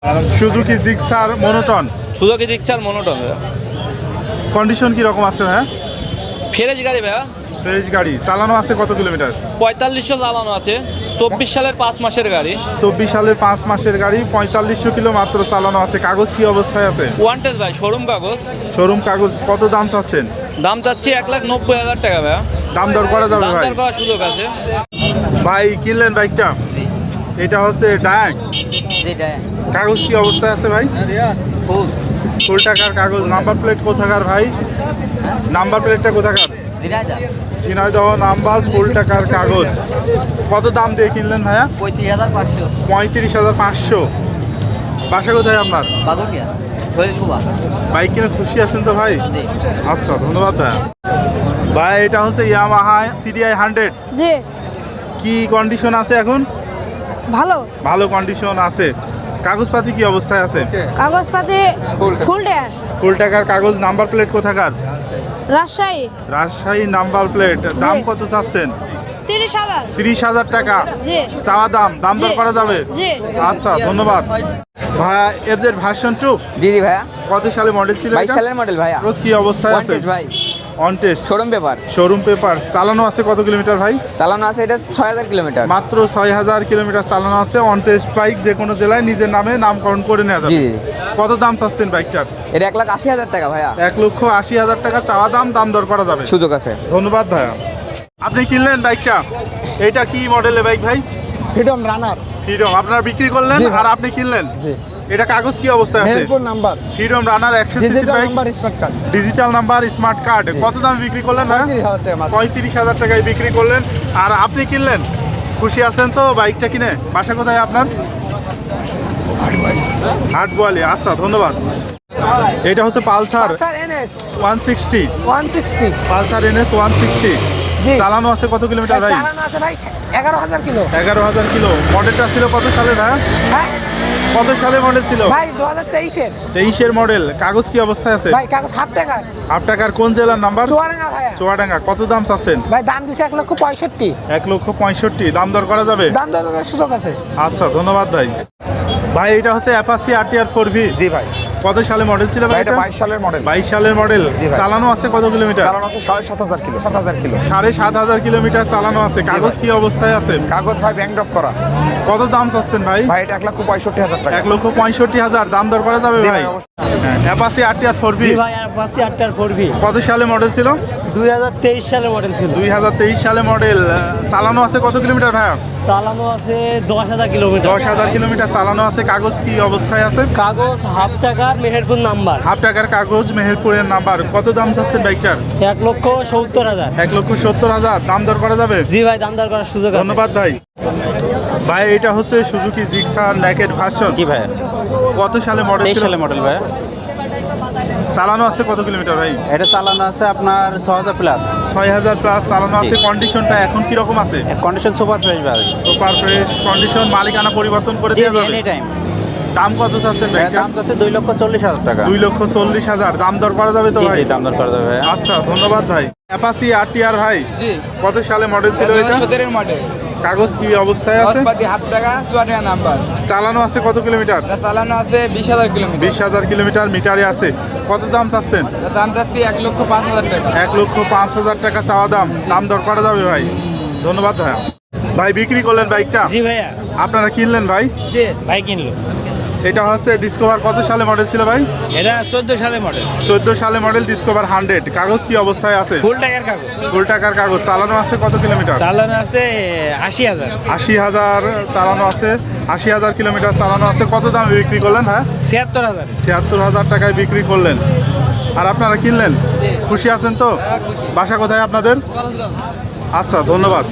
Suzuki Gixxer monotone. Suzuki Gixxer monotone ভাইয়া। Condition কি রকম আছে ভাইয়া? ফ্রেশ গাড়ি ভাইয়া। ফ্রেশ গাড়ি। চালানো আছে কত কিলোমিটার? 4500 চালানো আছে। 24 সালের 5 মাসের গাড়ি। 24 সালের 5 মাসের গাড়ি, 4500 কিলো মাত্র চালানো আছে। কাগজ কি অবস্থায় আছে? ওয়ান্টেড ভাই, শোরুম কাগজ। শোরুম কাগজ। কত দাম চাচ্ছেন? দাম চাচ্ছি 1,90,000 টাকা ভাইয়া। দাম দর করা যাবে দাম ভাই? দর করার সুযোগ আছে। ভাই কিনলেন বাইকটা, এটা হচ্ছে ডায়াক। কাগজ কি অবস্থায় আছে ভাই? ফুল টাকার কাগজ। নাম্বার প্লেট কোথাকার ভাই? নাম্বার প্লেটটা কোথাকার? ঝিনাইদহ নাম্বার, ফুল টাকার কাগজ। কত দাম দিয়ে কিনলেন ভাইয়া? 35,500। বাসা কোথায় আপনার? বাইক কিনে খুশি আছেন তো ভাই? আচ্ছা, ধন্যবাদ ভাইয়া। ভাই এটা হচ্ছে ইয়ামাহা CDI 100। জি। কি কন্ডিশন আছে এখন? ভালো। ভালো কন্ডিশন আছে। কাগজপাতি কি অবস্থায় আছে? কাগজপাতি ফুল টায়ার। ফুল টাকার কাগজ। নাম্বার প্লেট কোথাকার? রাজশাহী। Rajshahi number plate. দাম কত চাচ্ছেন? 30,000। 30,000 টাকা জি। চাওয়া দাম। দাম দর করা যাবে? জি। আচ্ছা, ধন্যবাদ ভাইয়া। FZ version 2। জি ভাইয়া। কত সালে মডেল ছিল? 22 সালের মডেল ভাইয়া। কাগজ কি অবস্থায় আছে? ভাই on test. Showroom paper. Showroom paper. চালানো আছে কত কিলোমিটার ভাই? চালানো আছে এটা 6000 কিলোমিটার। মাত্র 6000 কিলোমিটার চালানো আছে। অন টেস্ট বাইক, যে কোনো জেলায় নিজের নামে নামকরণ করে নেওয়া যাবে। জি। কত দাম চাচ্ছেন বাইকটার? এটা 1,80,000 টাকা ভাইয়া। 1,80,000 টাকা চাওয়া দাম। দাম দর করা যাবে? সুযোগ আছে। ধন্যবাদ ভাইয়া। আপনি কিনলেন বাইকটা, এটা কি মডেলের বাইক ভাই? ফ্রিডম রানার। ফ্রিডম। আপনারা বিক্রি করলেন আর আপনি কিনলেন? জি। এটা কাগজ কি অবস্থায় আছে? মেহেরপুর নাম্বার। ফ্রিডম রানার 100 CC digital bike. Number smart card. Digital number smart card. কত দাম বিক্রি করলেন ভাই? 35,000 টাকা মাত্র। 35,000 টাকায় বিক্রি করলেন। আর আপনি কিনলেন, খুশি আছেন তো বাইকটা কিনে? বাসা কোথায় আপনার? হাটবোয়ালি। আচ্ছা, ধন্যবাদ। এটা হচ্ছে Pulsar Pulsar NS 160। 160। Pulsar NS 160। জি। চালানো আছে কত কিলোমিটার ভাই? চালানো আছে ভাই 11,000 কিলো। 11,000 কিলো। মডেলটা ছিল কত সালে ভাই? হ্যাঁ কত সালে মডেল ছিল? ভাই 2023 এর। 23-এর মডেল। কাগজ কি অবস্থায় আছে? ভাই কাগজ হাফ টাকার। হাফ টাকার। কোন জেলার নাম্বার? চুয়াডাঙ্গা ভাইয়া। চুয়াডাঙ্গা। কত দাম চাচ্ছেন? ভাই দাম দিছে 1,65,000। 1,65,000। দাম দর করা যাবে? দাম দরের সুযোগ আছে। আচ্ছা, ধন্যবাদ ভাই। ভাই এটা হচ্ছে অ্যাপাচি RTR 4V। জি ভাই। কত সালে মডেল ছিল ভাই? এটা 22 সালের মডেল। 22 সালের মডেল। জি ভাই। চালানো আছে কত কিলোমিটার? চালানো আছে 7,500 কিলো। 7,000 কিলো। 7,500 কিলোমিটার চালানো আছে। কাগজ কি অবস্থায় আছে? কাগজ ভাই ব্যাংক ড্রপ করা। কত দাম চাচ্ছেন ভাই? ভাই এটা 1,65,000 টাকা। 1,65,000। দাম দর করা যাবে জি ভাই? ভাই, অবশ্যই। হ্যাঁ, অ্যাপাচি RTR 4V। ভাই অ্যাপাচি RTR 4V কত সালে মডেল ছিল? 2023 সালের মডেল ছিল। 2023 সালে মডেল। চালানো আছে কত কিলোমিটার ভাই? চালানো আছে 10,000 কিলোমিটার। 10,000 কিলোমিটার চালানো আছে। কাগজ কি অবস্থায় আছে? কাগজ হাফ টাকার, মেহেরপুর নাম্বার। হাফ টাকার কাগজ, মেহেরপুরের নাম্বার। কত দাম চাচ্ছেন বাইকটার? 1,70,000। 1,70,000। দাম দর করা যাবে? জি ভাই, দাম দর করার সুযোগ আছে। ধন্যবাদ ভাই। ভাই এটা হচ্ছে সুজুকি জিক্সার নেকেড ভার্সন। জি ভাই। কত সালে মডেল 23 ছিল? সালের মডেল ভাই। চালানো আছে কত কিলোমিটার ভাই? এটা চালানো আছে আপনার 6,000 প্লাস। 6,000 প্লাস চালানো আছে। কন্ডিশনটা এখন কি রকম আছে? কন্ডিশন সুপার ফ্রেশ ভাই। Super fresh condition. মালিকানা পরিবর্তন করে জি দেওয়া জি, যাবে? Any time. দাম কত চাচ্ছেন ভাই? দাম আছে 2,40,000 টাকা। 2,40,000। দাম দর করা যাবে তো জি ভাই? জি, দাম দর করা যাবে ভাই। আচ্ছা, ধন্যবাদ ভাই। অ্যাপাচি RTR ভাই, জি। কত সালে মডেল ছিল এটা? 2017 মডেল। কাগজ কি অবস্থায় আছে? কাগজপাতি হাফ টাকা, চুয়াডাঙ্গা নাম্বার। চালানো আছে কত কিলোমিটার? এটা চালানো আছে 20,000 কিলোমিটার। 20,000 কিলোমিটার মিটারে আছে। কত দাম চাচ্ছেন? এটা দাম চাচ্ছি 1,05,000 টাকা। 1,05,000 টাকা চাওয়া দাম। দাম দর করা যাবে ভাই? ধন্যবাদ ভাইয়া। ভাই বিক্রি করলেন বাইকটা? জি ভাইয়া। আপনারা কিনলেন ভাই? জি ভাই কিনলো। এটা হচ্ছে ডিসকভার। কত সালে মডেল ছিল ভাই? এটা 14 সালের মডেল। 14 সালে মডেল ডিসকভার 100। কাগজ কি অবস্থায় আছে? ফুল টাকার কাগজ। ফুল টাকার কাগজ। চালানো আছে কত কিলোমিটার? চালানো আছে 80,000। 80,000 চালানো আছে। 80,000 কিলোমিটার চালানো আছে। কত দামে বিক্রি করলেন? হ্যাঁ, 76,000। 76,000 টাকায় বিক্রি করলেন। আর আপনারা কিনলেন? খুশি আছেন তো? বাসা কোথায় আপনাদের? আচ্ছা, ধন্যবাদ।